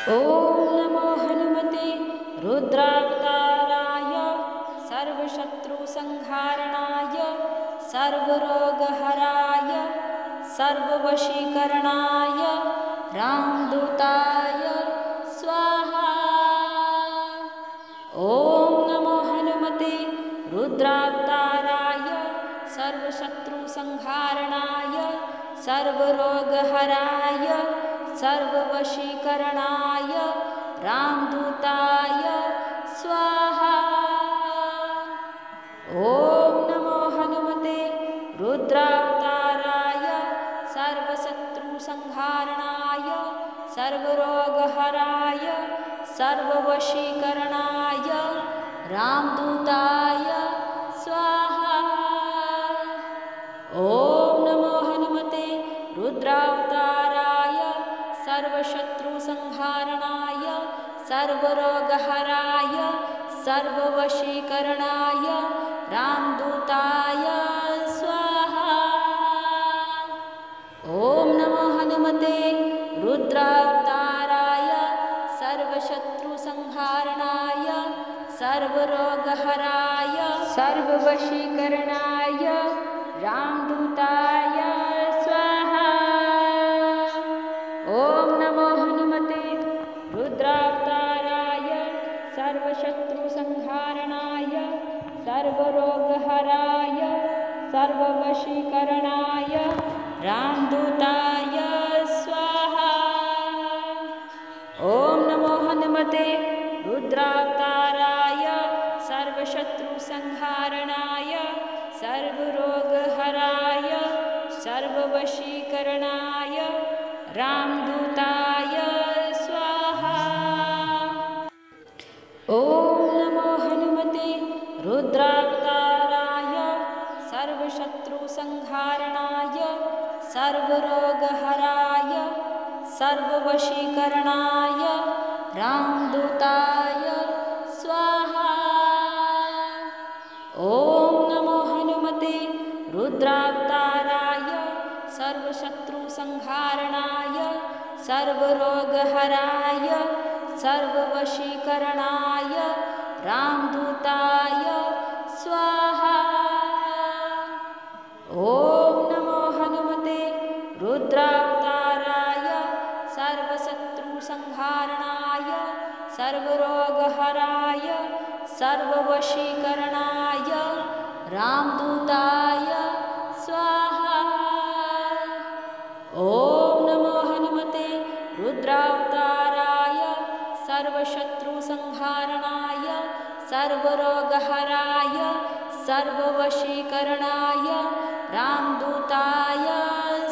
ॐ नमो हनुमते रुद्रावताराय सर्वशत्रुसंहारणाय सर्वरोगहराय सर्ववशीकरणाय रामदूताय स्वाहा। ॐ नमो हनुमते रुद्रावताराय सर्वशत्रुसंहारणाय सर्वरोगहराय सर्ववशीकरणाय रामदूताय स्वाहा। ॐ नमो हनुमते रुद्रावताराय सर्वशत्रुसंहारणाय सर्वरोगहराय सर्ववशीकरणाय रामदूताय स्वाहा। ॐ नमो हनुमते रुद्रावताराय सर्वशत्रुसंहारणाय सर्वरोगहराय सर्ववशीकरणाय रामदूताय स्वाहा। ॐ नमो हनुमते रुद्रावताराय सर्वशत्रुसंहारणाय सर्वरोगहराय सर्ववशीकरणाय रामदूताय स्वाहा। ॐ नमो हनुमते रुद्रावताराय सर्वशत्रुसंहारणाय सर्वरोगहराय सर्ववशीकरणाय रामदूताय स्वाहा। ॐ नमो हनुमते रुद्रावताराय सर्वशत्रुसंहारणाय सर्वरोगहराय सर्ववशीकरणाय रामदूताय स्वाहा। ॐ नमो हनुमते रुद्रावताराय सर्वशत्रुसंहारणाय सर्वरोगहराय सर्ववशीकरणाय रामदूताय स्वाहा। ॐ नमो हनुमते रुद्रावताराय सर्वशत्रुसंहारणाय सर्वरोगहराय सर्ववशीकरणाय रामदूताय स्वाहा। ॐ नमो हनुमते रुद्रावताराय सर्वशत्रुसंहारणाय सर्वरोगहराय सर्ववशीकरणाय रामदूताय स्वाहा। ॐ नमो हनुमते रुद्रावताराय सर्वशत्रुसंहारणाय सर्वरोगहराय सर्ववशीकरणाय रामदूताय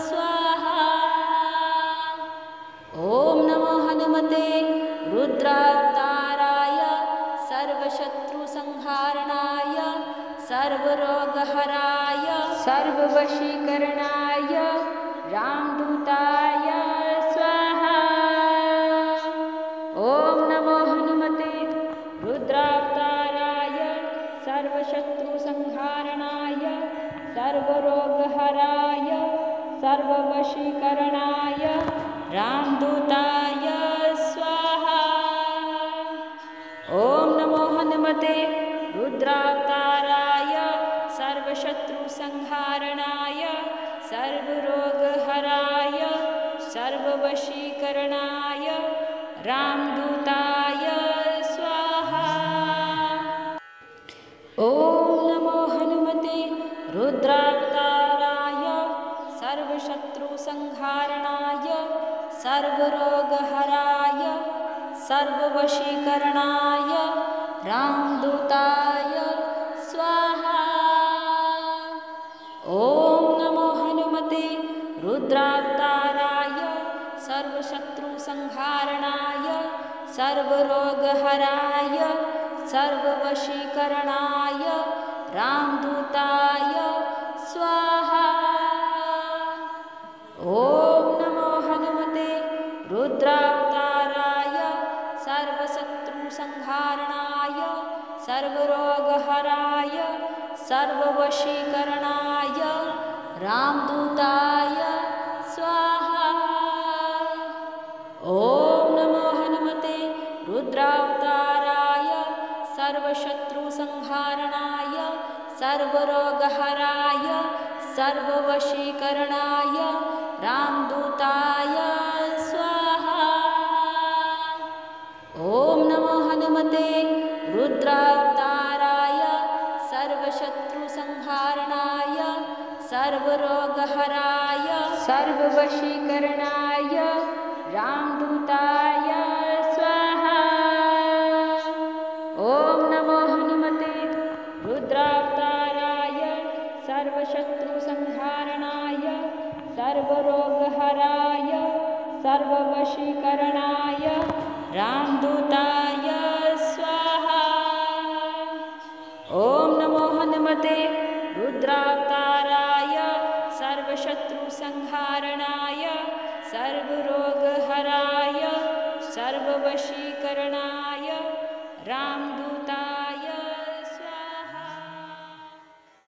स्वाहा। ॐ नमो हनुमते रुद्रावताराय सर्वशत्रुसंहारणाय सर्वरोगहराय सर्ववशीकरणाय रामदूताय स्वाहा। ॐ नमो हनुमते रुद्रावताराय सर्वशत्रुसंहारणाय सर्वरोगहराय सर्ववशीकरणाय रामदूताय स्वाहा। ॐ नमो हनुमते रुद्रावताराय सर्वशत्रुसंहारणाय सर्वरोगहराय सर्ववशीकरणाय रामदूताय स्वाहा। ॐ नमो हनुमते रुद्रावताराय सर्वशत्रुसंहारणाय सर्वरोगहराय सर्ववशीकरणाय रामदूताय स्वाहा। ॐ नमो हनुमते रुद्रावताराय सर्वशत्रुसंहारणाय सर्वरोगहराय सर्ववशीकरणाय रामदूताय स्वाहा। ॐ नमो हनुमते रुद्रावताराय सर्वशत्रुसंहारणाय सर्वरोगहराय सर्ववशीकरणाय रामदूताय स्वाहा। ॐ नमो हनुमते सर्वरोगहराय सर्ववशीकरणाय रामदूताय स्वाहा। ॐ नमो हनुमते रुद्रावताराय सर्वशत्रुसंहारणाय सर्वरोगहराय सर्ववशीकरणाय रामदूताय स्वाहा। ॐ नमो हनुमते रुद्रावताराय सर्वशत्रुसंहारणाय सर्वरोगहराय सर्ववशीकरणाय रामदूताय स्वाहा। ॐ नमो हनुमते रुद्रावताराय सर्वशत्रुसंहारणाय सर्वरोगहराय सर्ववशीकरणाय राम